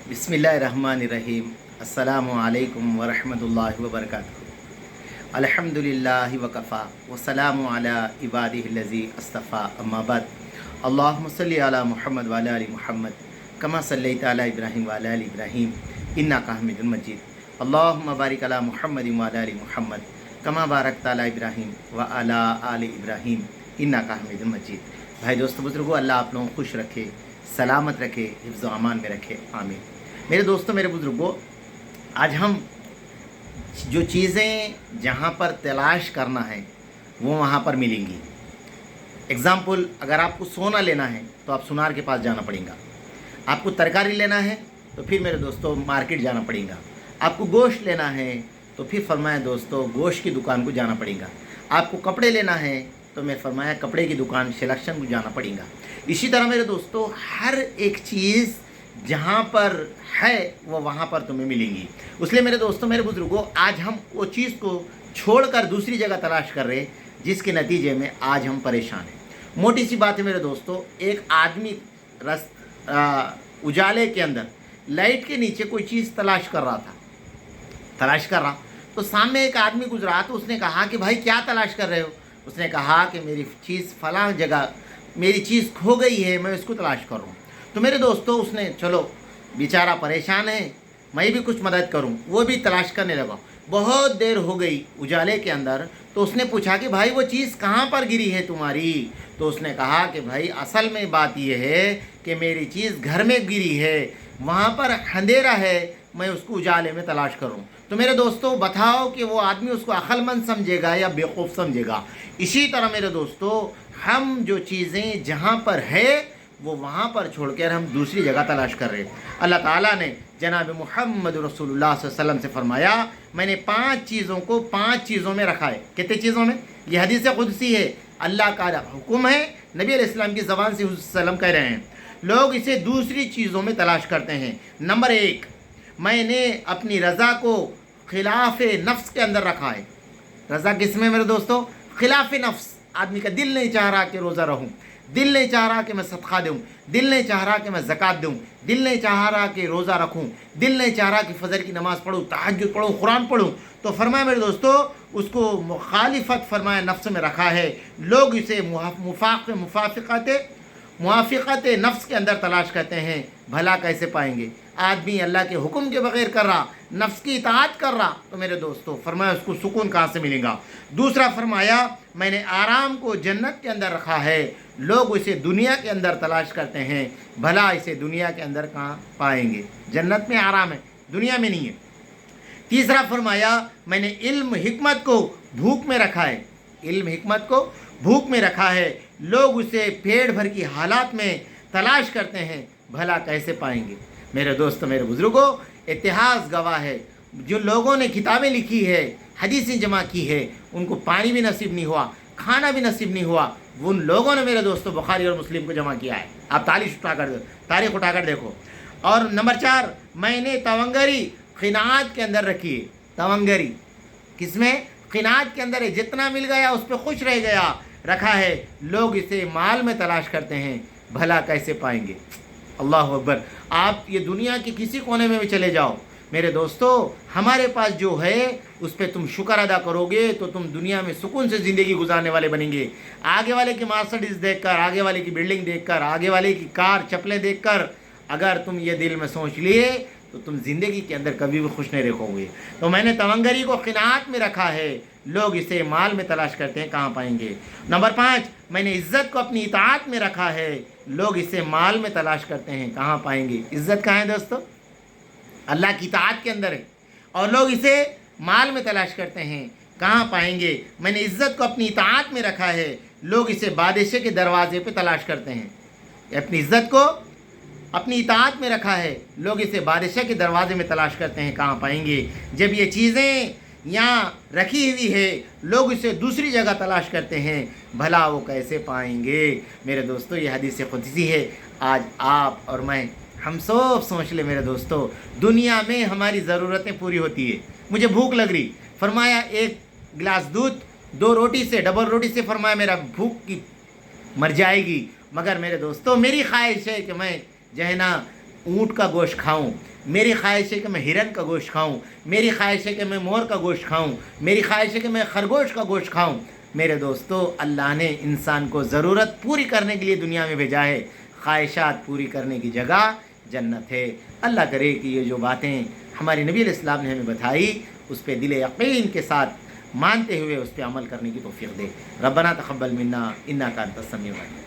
बिस्मिल्लाहिर्रहमानिर्रहीम। अस्सलामु अलैकुम वरहमतुल्लाहि वबरकातुहू। अल्हम्दुलिल्लाहि वकफ़ा वस्सलामु अला इबादिहिल्लज़ी अस्तफ़ा अम्मा बाद। अल्लाहुम्मा सल्लि अला मुहम्मद व अला आलि मुहम्मद कमा सल्लैता अला इब्राहीम व अला आलि इब्राहीम इन्नका हमीदुम मजीद। अल्लाहुम्मा बारिक अला मुहम्मद व अला आलि मुहम्मद कमा बारकता अला इब्राहीम व अला आलि इब्राहीम इन्नका हमीदुम मजीद। भाई दोस्तों बुजुर्गों, अल्लाह आप लोगों को खुश रखे, सलामत रखे, हिफ्ज़ व अमान में रखे, आमीन। मेरे दोस्तों, मेरे बुजुर्गों, आज हम जो चीज़ें जहाँ पर तलाश करना है वो वहाँ पर मिलेंगी। एग्ज़ाम्पल, अगर आपको सोना लेना है तो आप सुनार के पास जाना पड़ेगा। आपको तरकारी लेना है तो फिर मेरे दोस्तों मार्केट जाना पड़ेगा। आपको गोश्त लेना है तो फिर फरमाया दोस्तों गोश्त की दुकान को जाना पड़ेगा। आपको कपड़े लेना है तो मैं फरमाया कपड़े की दुकान सिलेक्शन को जाना पड़ेगा। इसी तरह मेरे दोस्तों हर एक चीज़ जहाँ पर है वो वहाँ पर तुम्हें मिलेंगी। इसलिए मेरे दोस्तों, मेरे बुजुर्गों, आज हम वो चीज़ को छोड़कर दूसरी जगह तलाश कर रहे हैं, जिसके नतीजे में आज हम परेशान हैं। मोटी सी बात है मेरे दोस्तों, एक आदमी उजाले के अंदर लाइट के नीचे कोई चीज़ तलाश कर रहा तो सामने एक आदमी गुजरा तो उसने कहा कि भाई क्या तलाश कर रहे हो? उसने कहा कि मेरी चीज़ फलां जगह, मेरी चीज़ खो गई है, मैं इसको तलाश कर रहा हूँ। तो मेरे दोस्तों उसने, चलो बेचारा परेशान है, मैं भी कुछ मदद करूं, वो भी तलाश करने लगा। बहुत देर हो गई उजाले के अंदर, तो उसने पूछा कि भाई वो चीज़ कहाँ पर गिरी है तुम्हारी? तो उसने कहा कि भाई असल में बात यह है कि मेरी चीज़ घर में गिरी है, वहाँ पर अंधेरा है, मैं उसको उजाले में तलाश करूँ। तो मेरे दोस्तों बताओ कि वो आदमी उसको अक्लमंद समझेगा या बेवकूफ़ समझेगा? इसी तरह मेरे दोस्तों हम जो चीज़ें जहाँ पर है वो वहाँ पर छोड़कर हम दूसरी जगह तलाश कर रहे हैं। अल्लाह ताला ने जनाब मुहम्मद रसूलुल्लाह सल्लल्लाहु अलैहि वसल्लम से फरमाया, मैंने 5 चीज़ों को 5 चीज़ों में रखा है। कितने चीज़ों में? ये हदीस कुदसी है, अल्लाह का हुक्म है, नबी अलैहिस्सलाम की ज़बान से वसल्लम कह रहे हैं। लोग इसे दूसरी चीज़ों में तलाश करते हैं। नंबर 1, मैंने अपनी रज़ा को खिलाफ नफ्स के अंदर रखा है। रज़ा किस में मेरे दोस्तों? खिलाफ नफ्स। आदमी का दिल नहीं चाह रहा कि रोज़ा रहूँ, दिल नहीं चाह रहा कि मैं सदका दूँ, दिल नहीं चाह रहा कि मैं ज़कात दूँ, दिल नहीं चाह रहा कि रोज़ा रखूँ, दिल नहीं चाह रहा कि फजर की नमाज़ पढ़ूँ, तहज्जुद पढ़ूँ, कुरान पढ़ूँ। तो फरमाया मेरे दोस्तों उसको मुखालिफत फरमाया नफ्स में रखा है। लोग इसे मुआफ़िक़त नफ्स के अंदर तलाश करते हैं। भला कैसे पाएंगे? आदमी अल्लाह के हुक्म के बगैर कर रहा, नफ्स की इताअत कर रहा, तो मेरे दोस्तों फरमाया उसको सुकून कहाँ से मिलेगा? दूसरा फरमाया मैंने आराम को जन्नत के अंदर रखा है। लोग इसे दुनिया के अंदर तलाश करते हैं, भला इसे दुनिया के अंदर कहाँ पाएंगे? जन्नत में आराम है, दुनिया में नहीं है। तीसरा फरमाया मैंने इल्म हिकमत को भूख में रखा है। इल्म हिकमत को भूख में रखा है। लोग उसे पेट भर की हालात में तलाश करते हैं, भला कैसे पाएंगे? मेरे दोस्तों, मेरे बुजुर्गों, इतिहास गवाह है, जो लोगों ने किताबें लिखी है, हदीसें जमा की है, उनको पानी भी नसीब नहीं हुआ, खाना भी नसीब नहीं हुआ। उन लोगों ने मेरे दोस्तों बुखारी और मुस्लिम को जमा किया है। आप तारीख उठाकर देखो। और नंबर 4, मैंने तवंगरी खिनात के अंदर रखी है। तवंगरी किसमें? खिनात के अंदर है। जितना मिल गया उस पर खुश रह गया, रखा है। लोग इसे माल में तलाश करते हैं, भला कैसे पाएंगे? अल्लाह अकबर। आप ये दुनिया के किसी कोने में भी चले जाओ मेरे दोस्तों, हमारे पास जो है उस पर तुम शुक्र अदा करोगे तो तुम दुनिया में सुकून से ज़िंदगी गुजारने वाले बनेंगे। आगे वाले की मर्सिडीज़ देखकर, आगे वाले की बिल्डिंग देखकर, आगे वाले की कार चप्पलें देखकर अगर तुम ये दिल में सोच लिए तो तुम ज़िंदगी के अंदर कभी भी खुश नहीं रखोगे। तो मैंने तवंगरी को खिनात में रखा है। लोग इसे माल में तलाश करते हैं, कहाँ पाएंगे? नंबर 5, मैंने इज़्ज़त को अपनी इताअत में रखा है। लोग इसे माल में तलाश करते हैं, कहाँ पाएंगे? इज़्ज़त कहाँ है दोस्तों? अल्लाह की इताअत के अंदर है, और लोग इसे माल में तलाश करते हैं, कहाँ पाएंगे? मैंने इज़्ज़त को अपनी इताअत में रखा है। लोग इसे बादशाह के दरवाजे पे तलाश करते हैं। अपनी इज़्ज़त को अपनी इताअत में रखा है, लोग इसे बादशाह के दरवाजे में तलाश करते हैं, कहाँ पाएंगे? जब ये चीज़ें यहाँ रखी हुई है, लोग इसे दूसरी जगह तलाश करते हैं, भला वो कैसे पाएंगे? मेरे दोस्तों ये हदीस कुदसी है। आज आप और मैं, हम सब सोच ले मेरे दोस्तों, दुनिया में हमारी ज़रूरतें पूरी होती है। मुझे भूख लग रही, फरमाया 1 गिलास दूध 2 रोटी से, डबल रोटी से, फरमाया मेरा भूख की मर जाएगी। मगर मेरे दोस्तों मेरी ख्वाहिश है कि मैं जो है ना اونٹ کا گوشت کھاؤں، میری خواہش ہے کہ میں ہرن کا گوشت کھاؤں، میری خواہش ہے کہ میں مور کا گوشت کھاؤں، میری خواہش ہے کہ میں خرگوش کا گوشت کھاؤں۔ میرے دوستو، اللہ نے انسان کو ضرورت پوری کرنے کے لیے دنیا میں بھیجا ہے، خواہشات پوری کرنے کی جگہ جنت ہے۔ اللہ کرے کہ یہ جو باتیں ہمارے نبی علیہ السلام نے ہمیں بتائی اس پہ دل یقین کے ساتھ مانتے ہوئے اس پہ عمل کرنے کی توفیق دے۔ ربنا تقبل منا انک انت السمیع العلیم۔